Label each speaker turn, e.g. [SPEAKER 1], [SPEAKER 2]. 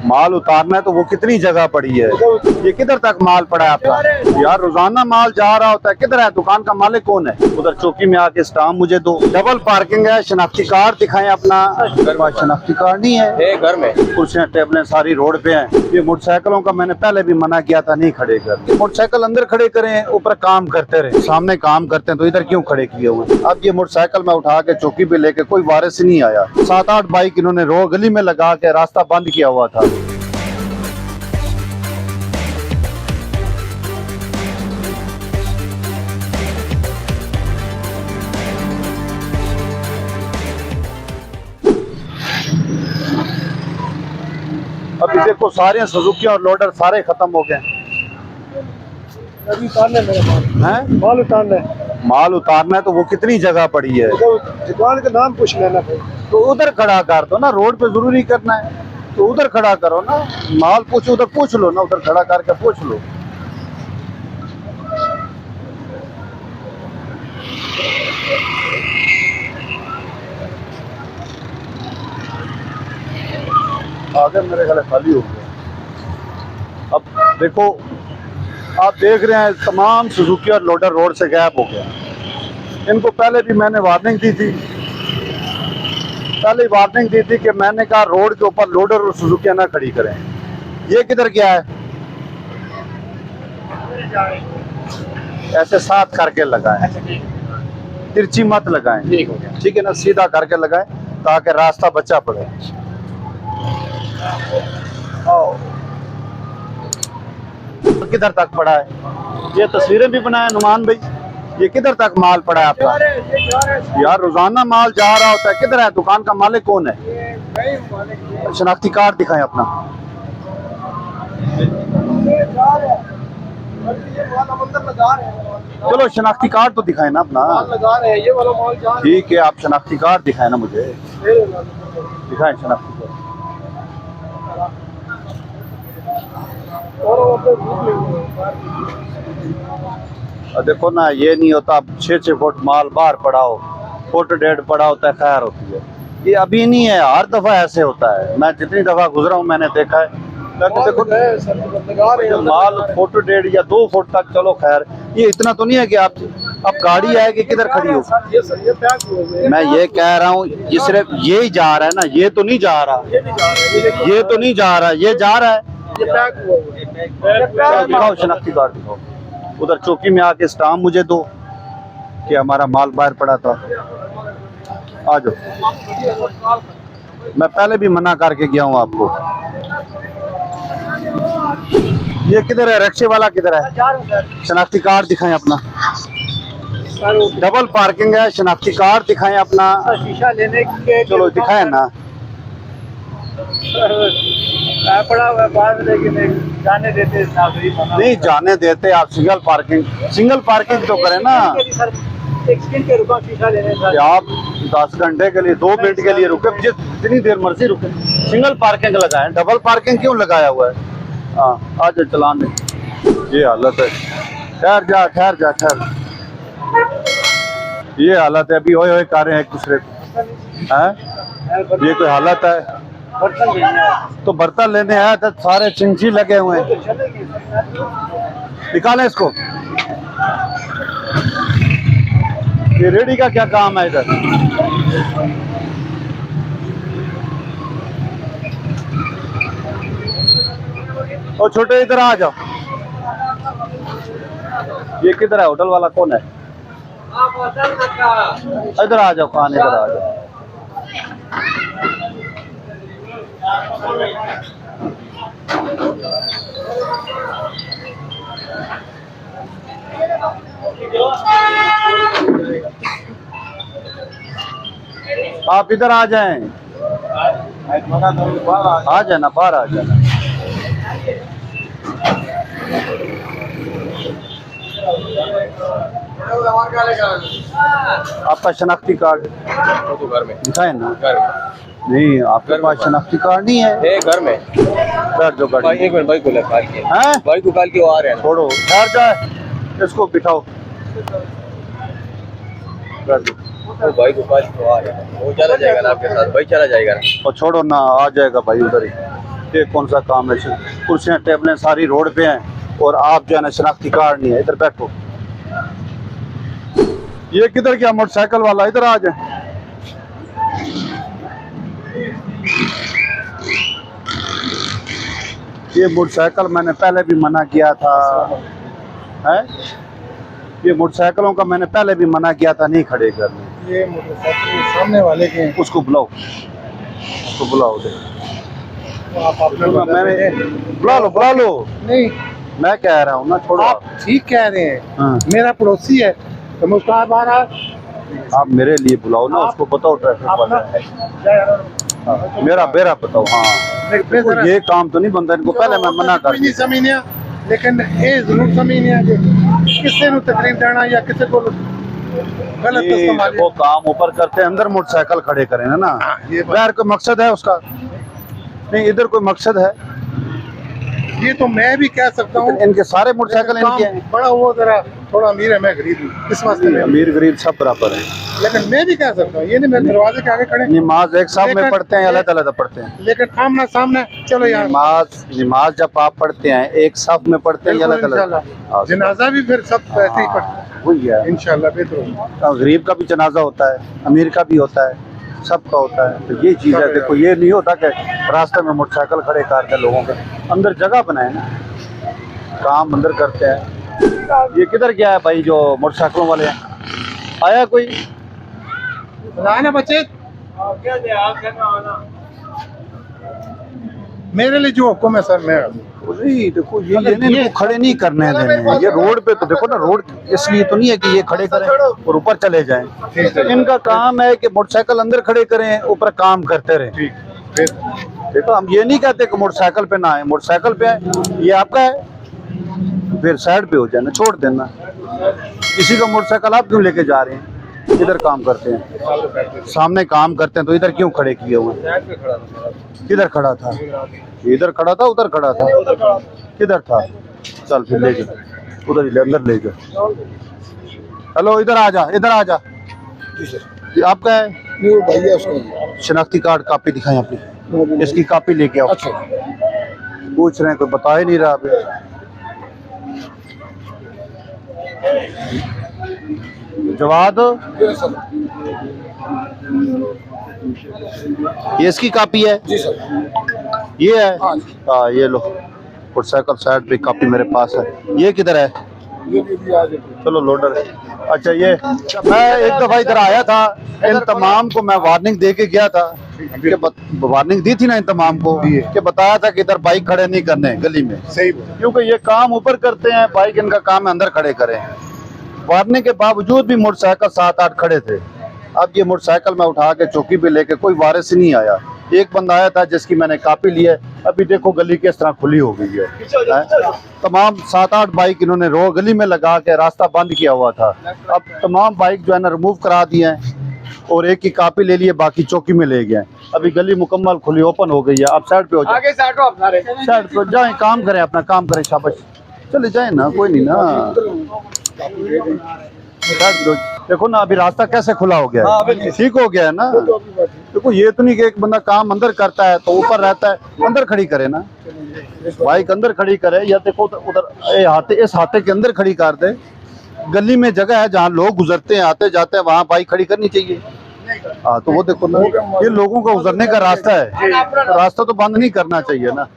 [SPEAKER 1] माल उतारना है तो वो कितनी जगह पड़ी है? ये किधर तक माल पड़ा है आपका? यार रोजाना माल जा रहा होता है, किधर है? दुकान का मालिक कौन है? उधर चौकी में आके स्टाम्प मुझे दो। डबल पार्किंग है, शनाख्ती कार्ड दिखाएं अपना। शनाख्ती कार्ड नहीं है
[SPEAKER 2] घर में।
[SPEAKER 1] कुर्सियां टेबलें सारी रोड पे हैं। ये मोटरसाइकिलों का मैंने पहले भी मना किया था, नहीं खड़े कर। मोटरसाइकिल अंदर खड़े करें, ऊपर काम करते रहे। सामने काम करते हैं तो इधर क्यों खड़े किए हुए? अब ये मोटरसाइकिल मैं उठा के चौकी पे लेके, कोई वारिस नहीं आया। 7-8 बाइक इन्होंने रो गली में लगा के रास्ता बंद किया हुआ था। अभी देखो सारे सुजुकी और लोडर सारे खत्म हो गए हैं। माल उतारना है तो वो कितनी जगह पड़ी है?
[SPEAKER 3] दुकान का नाम पूछ लेना भाई।
[SPEAKER 1] तो उधर खड़ा कर दो ना, रोड पे जरूरी करना है तो उधर खड़ा करो ना। माल पूछ उधर पूछ लो ना, उधर खड़ा करके पूछ लो। आगे मेरे ख्याल खाली हो गया। अब देखो, आप देख रहे हैं तमाम सुजुकी और लोडर रोड से गायब हो गया। इनको पहले भी मैंने वार्निंग दी थी, कि मैंने कहा रोड के ऊपर लोडर और सुजुकियां ना खड़ी करें। ये किधर गया है? ऐसे साथ करके लगाएं, तिरछी मत लगाएं। ठीक है ना, सीधा करके लगाएं ताकि रास्ता बचा पड़े। किधर तक पड़ा है? ये तस्वीरें भी बनाए नुमान भाई। ये किधर तक माल पड़ा है आपका? यार रोजाना माल जा रहा होता है, किधर है? दुकान का मालिक कौन है? शनाख्ती कार्ड दिखाएं अपना। चलो शनाख्ती कार्ड तो दिखाएं ना अपना। ठीक है, आप शनाख्ती कार्ड दिखाएं ना मुझे। दिखाएं शनाख्ती कार्ड। देखो ना, ये नहीं होता 6-6 फुट माल बाहर पड़ा हो, फुट डेढ़ पड़ा होता है, खैर होती है। ये अभी नहीं है, हर दफा ऐसे होता है। मैं जितनी दफा गुजरा हूँ मैंने देखा है। देखो माल फुट डेढ़ या 2 फुट तक, चलो खैर, ये इतना तो नहीं है कि आप अब गाड़ी आएगी किधर खड़ी हो। मैं ये कह रहा हूँ, ये सिर्फ ये ही जा रहा है ना, ये तो नहीं जा रहा, ये तो नहीं जा रहा, ये जा रहा है। दिखाओ शनाख्ती कार्ड दिखाओ। उधर चौकी में आके स्टाम्प मुझे दो कि हमारा माल बाहर पड़ा था। आ जाओ, मैं पहले भी मना करके गया हूँ आपको। ये किधर है? रिक्शे वाला किधर है? शनाख्ती कार्ड दिखाएं अपना। डबल पार्किंग है, शनाख्ती कार्ड दिखाएं अपना।
[SPEAKER 3] शीशा लेने के
[SPEAKER 1] चलो दिखाएं ना।
[SPEAKER 3] पड़ा हुआ बाहर, लेकिन जाने देते
[SPEAKER 1] नहीं जाने देते। आप सिंगल पार्किंग तो करें ना।
[SPEAKER 3] एक सेकंड के रुका शीशा लेने का।
[SPEAKER 1] आप 10 घंटे के लिए 2 मिनट के लिए रुके, जितनी देर मर्जी रुके। सिंगल पार्किंग लगाएं, डबल पार्किंग क्यों लगाया हुआ है? हाँ आज चलान दे। ये हालत है। ठहर जा। ये हालत है। अभी ओए कर रहे हैं एक दूसरे को। हैं? ये कोई हालत है? तो बर्तन लेने आया था, सारे चिंची लगे हुए हैं। निकालें इसको। ये रेडी का क्या काम है इधर? ओ छोटे इधर आ जाओ। ये किधर है? होटल वाला कौन है? इधर आ जाओ खान, इधर आ जाओ। आप इधर आ जाएं। आ जाना, बाहर आ जाना। आपका शनाख्ती कार्ड
[SPEAKER 2] तो घर में
[SPEAKER 1] दिखाए ना।
[SPEAKER 2] घर में
[SPEAKER 1] नहीं, आपके पास शनाख्ती कार्ड नहीं है?
[SPEAKER 2] घर में।
[SPEAKER 1] बैठ जाओ गाड़ी।
[SPEAKER 2] एक मिनट, भाई को कॉल किया।
[SPEAKER 1] हैं?
[SPEAKER 2] भाई को कॉल किया, वो आ रहे हैं।
[SPEAKER 1] छोड़ो, ठहर जाए, इसको बिठाओ। बैठ जाओ।
[SPEAKER 2] भाई को कॉल किया, आ रहे हैं। वो चला जाएगा ना आपके साथ, भाई चला जाएगा ना।
[SPEAKER 1] और छोड़ो ना, आ जाएगा भाई उधर ही। ये कौन सा काम है? कुर्सियाँ टेबलें सारी रोड पे हैं और आप जो है ना शनाख्ती कार्ड नहीं है। इधर बैठो। ये किधर गया मोटरसाइकिल वाला? इधर आ जाए। ये मोटरसाइकिल मैंने पहले भी मना किया था है। ये मोटरसाइकिलों का मैंने पहले भी मना किया था नहीं खड़े करने।
[SPEAKER 3] ये मोटरसाइकिल सामने वाले के हैं।
[SPEAKER 1] उसको बुलाओ, उसको बुलाओ दे।
[SPEAKER 3] तो आप अपना
[SPEAKER 1] मैंने बुला लो।
[SPEAKER 3] नहीं,
[SPEAKER 1] मैं कह रहा हूँ ना, छोड़ो।
[SPEAKER 3] आप ठीक कह रहे हैं।
[SPEAKER 1] हाँ।
[SPEAKER 3] मेरा पड़ोसी है तो मैं उसका बारा
[SPEAKER 1] आप मेरे लिए बुलाओ ना, उसको बताओ ट्रैफिक वाला है। हाँ, मेरा बताओ। हाँ, देखो, ये काम तो नहीं बनता। इनको पहले मैं मना कर
[SPEAKER 3] नहीं समझने, लेकिन ये जरूर समझने कि किसी को तकलीफ देना या किसी को गलत इस्तेमाल।
[SPEAKER 1] वो काम ऊपर करते हैं, अंदर मोटरसाइकिल खड़े करें ना।
[SPEAKER 3] ये
[SPEAKER 1] बाहर कोई मकसद है उसका? नहीं, इधर कोई मकसद है?
[SPEAKER 3] ये तो मैं भी कह सकता हूँ।
[SPEAKER 1] इनके सारे मोटरसाइकिल इनके हैं।
[SPEAKER 3] बड़ा वो जरा थोड़ा अमीर है, मैं गरीब हूँ, इस वास्ते में।
[SPEAKER 1] अमीर गरीब सब बराबर है।
[SPEAKER 3] लेकिन मैं भी कह सकता हूँ, ये नहीं मेरे दरवाजे के आगे खड़े।
[SPEAKER 1] नमाज एक साथ में पढ़ते हैं, अलग अलग पढ़ते हैं?
[SPEAKER 3] लेकिन आमना सामने चलो यार।
[SPEAKER 1] नमाज जब आप पढ़ते हैं एक साथ में पढ़ते हैं, अलग अलग?
[SPEAKER 3] जनाजा भी फिर सब ऐसे ही पढ़ते हैं।
[SPEAKER 1] वही है,
[SPEAKER 3] इंशाल्लाह बेहतर होगा।
[SPEAKER 1] गरीब का भी जनाजा होता है, अमीर का भी होता है, सबका होता है। तो ये चीज़ है। देखो, ये नहीं होता कि रास्ते में मोटरसाइकिल खड़े करते लोगों के। अंदर जगह बनाए ना, काम अंदर करते हैं। ये किधर गया है भाई जो मोटरसाइकिलों वाले हैं? आया कोई?
[SPEAKER 3] ना बच्चे, मेरे लिए जो हुक्म है सर मैं।
[SPEAKER 1] नहीं, देखो, ये इनको खड़े नहीं करने देने हैं। ये रोड पे तो देखो ना, रोड इसलिए तो नहीं है कि ये खड़े करें और ऊपर चले जाएं। इनका काम है कि मोटरसाइकिल अंदर खड़े करें, ऊपर काम करते रहें। देखो, हम ये नहीं कहते कि मोटरसाइकिल पे ना आए, मोटरसाइकिल पे आए, ये आपका है, फिर साइड पे हो जाना, छोड़ देना। किसी का मोटरसाइकिल आप क्यों लेके जा रहे हैं? इधर काम करते हैं, सामने काम करते हैं, तो इधर क्यों खड़े किए हुए हैं? किधर खड़ा था? इधर खड़ा था, उधर खड़ा था? किधर था? चल फिर ले जा, उधर ही अंदर ले जा। हेलो, इधर आ जा, इधर आ जा। ये आपका है?
[SPEAKER 3] नहीं भैया, उसका
[SPEAKER 1] शनाख्ती कार्ड कापी दिखाएं अपनी, इसकी कापी लेके आओ।
[SPEAKER 3] अच्छा,
[SPEAKER 1] पूछ रहे हैं, कोई बता ही नहीं रहा अभी। जवाब दो। ये इसकी कापी है?
[SPEAKER 3] जी सर।
[SPEAKER 1] ये है? हाँ, ये लो मोटरसाइकिल साइड पे, कापी मेरे पास है। ये किधर है? चलो लोडर है। अच्छा, ये मैं एक दफा इधर आया था, इन तमाम को मैं वार्निंग दे के गया था। वार्निंग दी थी ना इन तमाम को, कि बताया था कि इधर बाइक खड़े नहीं करने गली में।
[SPEAKER 3] सही,
[SPEAKER 1] क्योंकि ये काम ऊपर करते हैं, बाइक इनका काम है अंदर खड़े करें। वार्निंग के बावजूद भी मोटरसाइकिल 7-8 खड़े थे। अब ये मोटरसाइकिल मैं उठा के चौकी पे लेके, कोई वारिस ही नहीं आया। एक बंदा आया था जिसकी मैंने कापी ली है। अभी देखो गली किस तरह खुली हो गई है। तमाम 7-8 बाइक इन्होंने गली में लगा के रास्ता बंद किया हुआ था। अब तमाम बाइक जो है ना रिमूव करा दिए हैं और एक की कापी ले लिए, बाकी चौकी में ले गए। अभी गली मुकम्मल खुली ओपन हो गई है। आप साइड पे हो जाए,
[SPEAKER 2] आगे साइड आप सारे
[SPEAKER 1] साइड पे जाए, काम करें, अपना काम करें, शाबाश, चले जाए ना, कोई नहीं ना। देखो ना, अभी रास्ता कैसे खुला हो गया है, ठीक हो गया है ना। देखो, ये तो नहीं कि एक बंदा काम अंदर करता है तो ऊपर रहता है, अंदर खड़ी करे ना, बाइक अंदर खड़ी करे, या देखो उधर हाथे, इस हाथे के अंदर खड़ी कर दे। गली में जगह है जहाँ लोग गुजरते हैं, आते जाते हैं, वहाँ बाइक खड़ी करनी चाहिए। हाँ, तो वो देखो ना, ये लोगों का गुजरने का रास्ता है, रास्ता तो बंद नहीं करना चाहिए ना।